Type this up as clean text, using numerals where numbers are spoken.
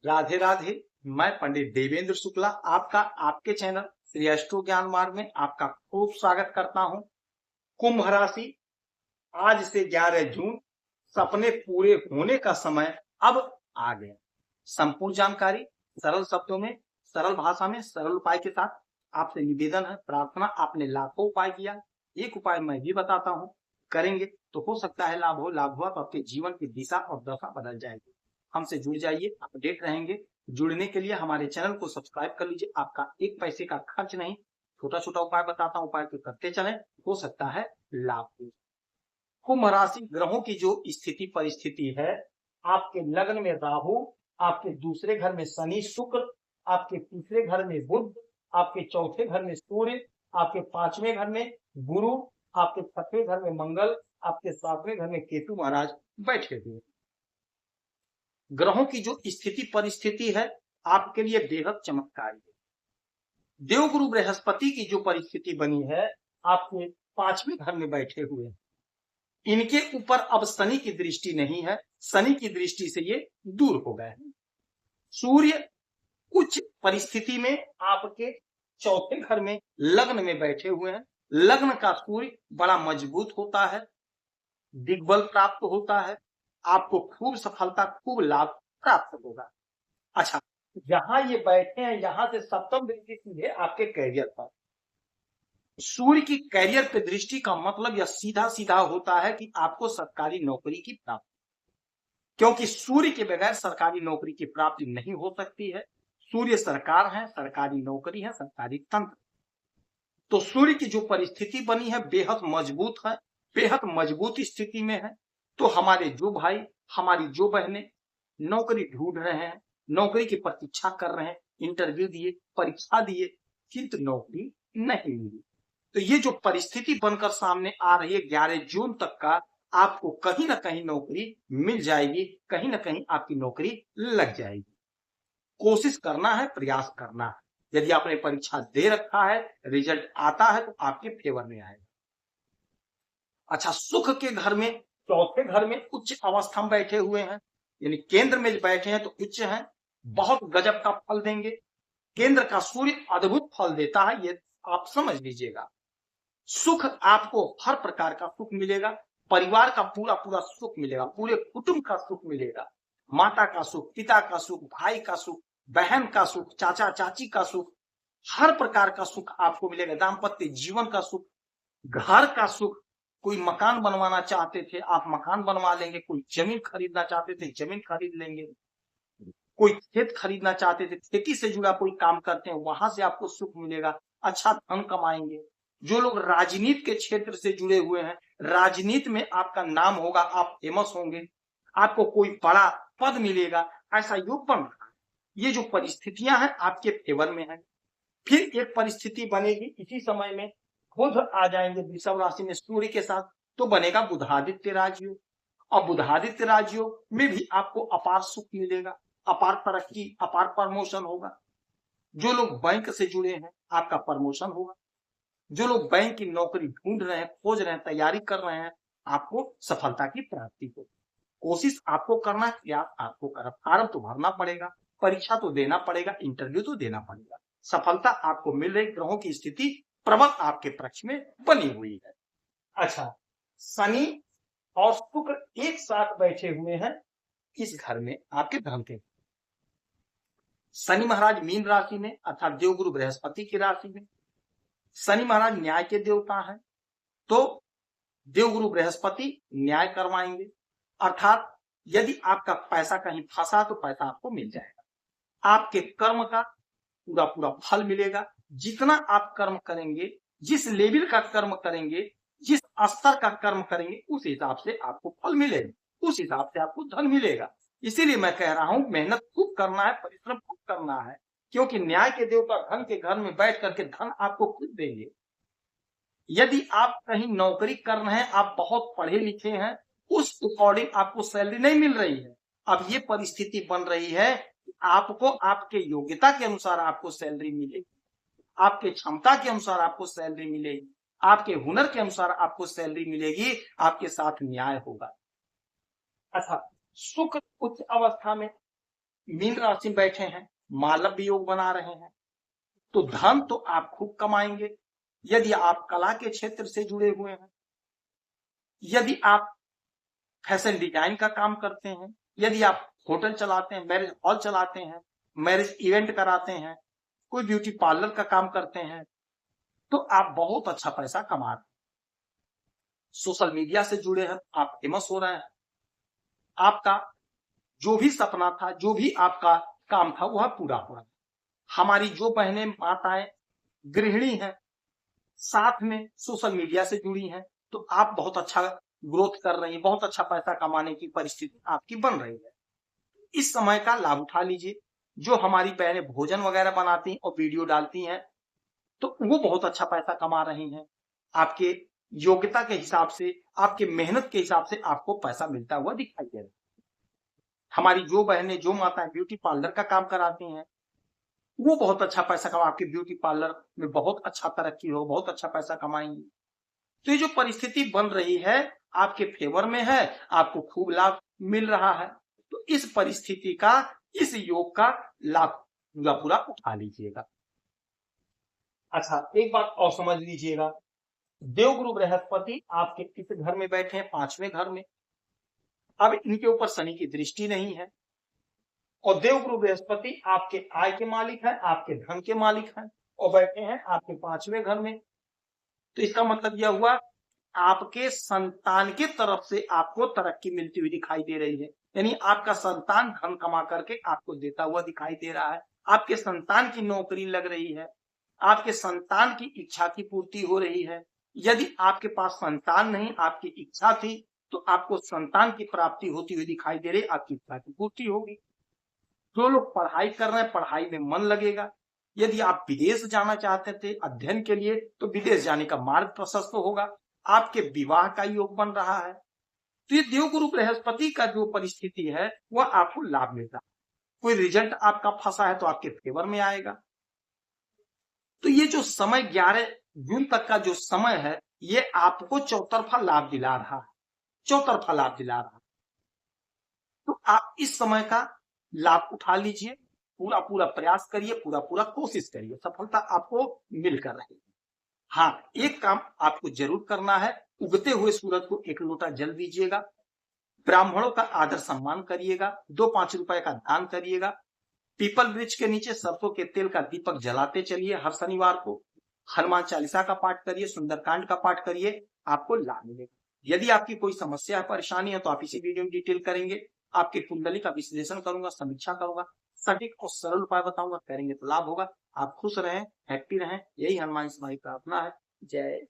राधे राधे। मैं पंडित देवेंद्र शुक्ला आपका आपके चैनल श्री एस्ट्रो ज्ञान मार्ग में आपका खूब स्वागत करता हूं। कुंभ राशि, आज से 11 जून सपने पूरे होने का समय अब आ गया। संपूर्ण जानकारी सरल शब्दों में, सरल भाषा में, सरल उपाय के साथ आपसे निवेदन है, प्रार्थना। आपने लाखों उपाय किया, एक उपाय मैं भी बताता हूं, करेंगे तो हो सकता है लाभ हो। लाभ हुआ तो आपके जीवन की दिशा और दशा बदल जाएगी। हमसे जुड़ जाइए, अपडेट रहेंगे। जुड़ने के लिए हमारे चैनल को सब्सक्राइब कर लीजिए, आपका एक पैसे का खर्च नहीं। छोटा छोटा उपाय बताता हूं, उपाय को करते चलें, हो सकता है लाभ हो। कुंभ राशि, ग्रहों की जो स्थिति परिस्थिति है, आपके लग्न में राहु, आपके दूसरे घर में शनि शुक्र, आपके तीसरे घर में बुध, आपके चौथे घर में सूर्य, आपके पांचवें घर में गुरु, आपके छठवें घर में मंगल, आपके सातवें घर में केतु महाराज बैठे हुए। ग्रहों की जो स्थिति परिस्थिति है आपके लिए बेहद चमत्कारी है। देवगुरु बृहस्पति की जो परिस्थिति बनी है, आपके पांचवें घर में बैठे हुए, इनके ऊपर अब शनि की दृष्टि नहीं है। शनि की दृष्टि से ये दूर हो गए हैं। सूर्य उच्च परिस्थिति में आपके चौथे घर में लग्न में बैठे हुए हैं। लग्न का सूर्य बड़ा मजबूत होता है, दिग्बल प्राप्त होता है, आपको खूब सफलता, खूब लाभ प्राप्त होगा। अच्छा, जहां ये बैठे हैं यहां से सप्तम दृष्टि सीधे आपके कैरियर पर। सूर्य की कैरियर पे दृष्टि का मतलब यह सीधा सीधा होता है कि आपको सरकारी नौकरी की प्राप्ति, क्योंकि सूर्य के बगैर सरकारी नौकरी की प्राप्ति नहीं हो सकती है। सूर्य सरकार है, सरकारी नौकरी है, सरकारी तंत्र। तो सूर्य की जो परिस्थिति बनी है बेहद मजबूत है, बेहद मजबूत स्थिति में है। तो हमारे जो भाई, हमारी जो बहनें नौकरी ढूंढ रहे हैं, नौकरी की प्रतीक्षा कर रहे हैं, इंटरव्यू दिए, परीक्षा दिए, किंतु नौकरी नहीं मिली, तो ये जो परिस्थिति बनकर सामने आ रही है 11 जून तक का, आपको कहीं ना कहीं नौकरी मिल जाएगी, कहीं ना कहीं आपकी नौकरी लग जाएगी। कोशिश करना है, प्रयास करना है। यदि आपने परीक्षा दे रखा है, रिजल्ट आता है तो आपके फेवर में आएगा। अच्छा, सुख के घर में, चौथे घर में उच्च अवस्था में बैठे हुए हैं, यानी केंद्र में बैठे हैं तो उच्च हैं, बहुत गजब का फल देंगे। केंद्र का सूर्य अद्भुत फल देता है, ये आप समझ लीजिएगा। सुख, आपको हर प्रकार का सुख मिलेगा, परिवार का पूरा पूरा सुख मिलेगा, पूरे कुटुंब का सुख मिलेगा। माता का सुख, पिता का सुख, भाई का सुख, बहन का सुख, चाचा चाची का सुख, हर प्रकार का सुख आपको मिलेगा। दाम्पत्य जीवन का सुख, घर का सुख। कोई मकान बनवाना चाहते थे, आप मकान बनवा लेंगे। कोई जमीन खरीदना चाहते थे, जमीन खरीद लेंगे। कोई खेत खरीदना चाहते थे, खेती से जुड़ा कोई काम करते हैं, वहां से आपको सुख मिलेगा, अच्छा धन कमाएंगे। जो लोग राजनीति के क्षेत्र से जुड़े हुए हैं, राजनीति में आपका नाम होगा, आप फेमस होंगे, आपको कोई बड़ा पद मिलेगा, ऐसा योग बन रहा है। ये जो परिस्थितियां हैं आपके फेवर में है। फिर एक परिस्थिति बनेगी इसी समय में, बुध आ जाएंगे वृषभ राशि में सूर्य के साथ, तो बनेगा बुधादित्य राजयोग। और बुधादित्य राजयोग में भी आपको अपार सुख मिलेगा, अपार तरक्की, अपार प्रमोशन होगा। जो लोग बैंक से जुड़े हैं आपका प्रमोशन होगा। जो लोग बैंक की नौकरी ढूंढ रहे हैं, खोज रहे हैं, तैयारी कर रहे हैं, आपको सफलता की प्राप्ति हो। कोशिश आपको करना है, प्रयास आपको करना, फॉर्म तो भरना पड़ेगा, परीक्षा तो देना पड़ेगा, इंटरव्यू तो देना पड़ेगा। सफलता आपको मिल रही, ग्रहों की स्थिति प्रबल आपके पक्ष में बनी हुई है। अच्छा, शनि और शुक्र एक साथ बैठे हुए हैं इस घर में, आपके धर्म के। शनि महाराज मीन राशि में, अर्थात देवगुरु बृहस्पति की राशि में। शनि महाराज न्याय के देवता है, तो देवगुरु बृहस्पति न्याय करवाएंगे, अर्थात यदि आपका पैसा कहीं फंसा तो पैसा आपको मिल जाएगा। आपके कर्म का पूरा पूरा फल मिलेगा। जितना आप कर्म करेंगे, जिस लेवल का कर्म करेंगे, जिस स्तर का कर्म करेंगे, उस हिसाब से आपको फल मिलेगा, उस हिसाब से आपको धन मिलेगा। इसीलिए मैं कह रहा हूं, मेहनत खूब करना है, परिश्रम खूब करना है, क्योंकि न्याय के देवता धन के घर में बैठ करके धन आपको खुद देंगे। यदि आप कहीं नौकरी कर रहे हैं, आप बहुत पढ़े लिखे हैं, उस अकॉर्डिंग आपको सैलरी नहीं मिल रही है। अब ये परिस्थिति बन रही है कि आपको आपके योग्यता के अनुसार आपको सैलरी मिलेगी, आपके क्षमता के अनुसार आपको सैलरी मिलेगी, आपके हुनर के अनुसार आपको सैलरी मिलेगी, आपके साथ न्याय होगा। अच्छा, शुक्र उच्च अवस्था में, मीन राशि में बैठे हैं, मालव्य योग बना रहे हैं, तो धन तो आप खूब कमाएंगे। यदि आप कला के क्षेत्र से जुड़े हुए हैं, यदि आप फैशन डिजाइन का काम करते हैं, यदि आप होटल चलाते हैं, मैरिज हॉल चलाते हैं, मैरिज इवेंट कराते हैं, कोई ब्यूटी पार्लर का काम करते हैं, तो आप बहुत अच्छा पैसा कमा रहे हैं। सोशल मीडिया से जुड़े हैं, आप फेमस हो रहे हैं, आपका जो भी सपना था, जो भी आपका काम था, वह पूरा हो रहा है। हमारी जो बहनें माताएं गृहिणी हैं, साथ में सोशल मीडिया से जुड़ी हैं, तो आप बहुत अच्छा ग्रोथ कर रही हैं, बहुत अच्छा पैसा कमाने की परिस्थिति आपकी बन रही है। इस समय का लाभ उठा लीजिए। जो हमारी बहनें भोजन वगैरह बनाती हैं और वीडियो डालती हैं, तो वो बहुत अच्छा पैसा कमा रही हैं। आपके योग्यता के हिसाब से, आपके मेहनत के हिसाब से आपको पैसा मिलता हुआ दिखाई दे रहा है। हमारी जो बहनें, जो माताएं ब्यूटी पार्लर का काम कराती हैं, वो बहुत अच्छा पैसा कमा, आपके ब्यूटी पार्लर में बहुत अच्छा तरक्की हो, बहुत अच्छा पैसा कमाएंगी। तो ये जो परिस्थिति बन रही है, आपके फेवर में है, आपको खूब लाभ मिल रहा है। तो इस परिस्थिति का, इस योग का लाभ पूरा पूरा उठा लीजिएगा। अच्छा, एक बात और समझ लीजिएगा, देवगुरु बृहस्पति आपके किस घर में बैठे हैं? 5वें घर में। अब इनके ऊपर शनि की दृष्टि नहीं है, और देवगुरु बृहस्पति आपके आय के मालिक है, आपके धन के मालिक हैं, और बैठे हैं आपके 5वें घर में। तो इसका मतलब यह हुआ, आपके संतान की तरफ से आपको तरक्की मिलती हुई दिखाई दे रही है। यानी आपका संतान धन कमा करके आपको देता हुआ दिखाई दे रहा है, आपके संतान की नौकरी लग रही है, आपके संतान की इच्छा की पूर्ति हो रही है। यदि आपके पास संतान नहीं, आपकी इच्छा थी, तो आपको संतान की प्राप्ति होती हुई दिखाई दे रही, आपकी इच्छा की पूर्ति होगी। जो लोग पढ़ाई कर रहे हैं, पढ़ाई में मन लगेगा। यदि आप विदेश जाना चाहते थे अध्ययन के लिए, तो विदेश जाने का मार्ग प्रशस्त होगा। आपके विवाह का योग बन रहा है। तो ये देवगुरु बृहस्पति का जो परिस्थिति है, वह आपको लाभ मिलता है। कोई रिजल्ट आपका फंसा है तो आपके फेवर में आएगा। तो ये जो समय 11 जून तक का जो समय है, ये आपको चौतरफा लाभ दिला रहा है, चौतरफा लाभ दिला रहा है। तो आप इस समय का लाभ उठा लीजिए, पूरा पूरा प्रयास करिए, पूरा पूरा कोशिश करिए, सफलता आपको मिलकर रहेगी। हाँ, एक काम आपको जरूर करना है, उगते हुए सूरज को 1 लोटा जल दीजिएगा, ब्राह्मणों का आदर सम्मान करिएगा, 2-5 रुपए का दान करिएगा, पीपल वृक्ष के नीचे सरसों के तेल का दीपक जलाते चलिए हर शनिवार को, हनुमान चालीसा का पाठ करिए, सुंदरकांड का पाठ करिए, आपको लाभ मिलेगा। यदि आपकी कोई समस्या परेशानी है तो आप इसी वीडियो में डिटेल करेंगे, आपकी कुंडली का विश्लेषण करूंगा, समीक्षा करूंगा, सटीक और सरल उपाय बताऊंगा, करेंगे तो लाभ होगा। आप खुश रहें, हैप्पी रहें, यही हनुमान से हमारी प्रार्थना है। जय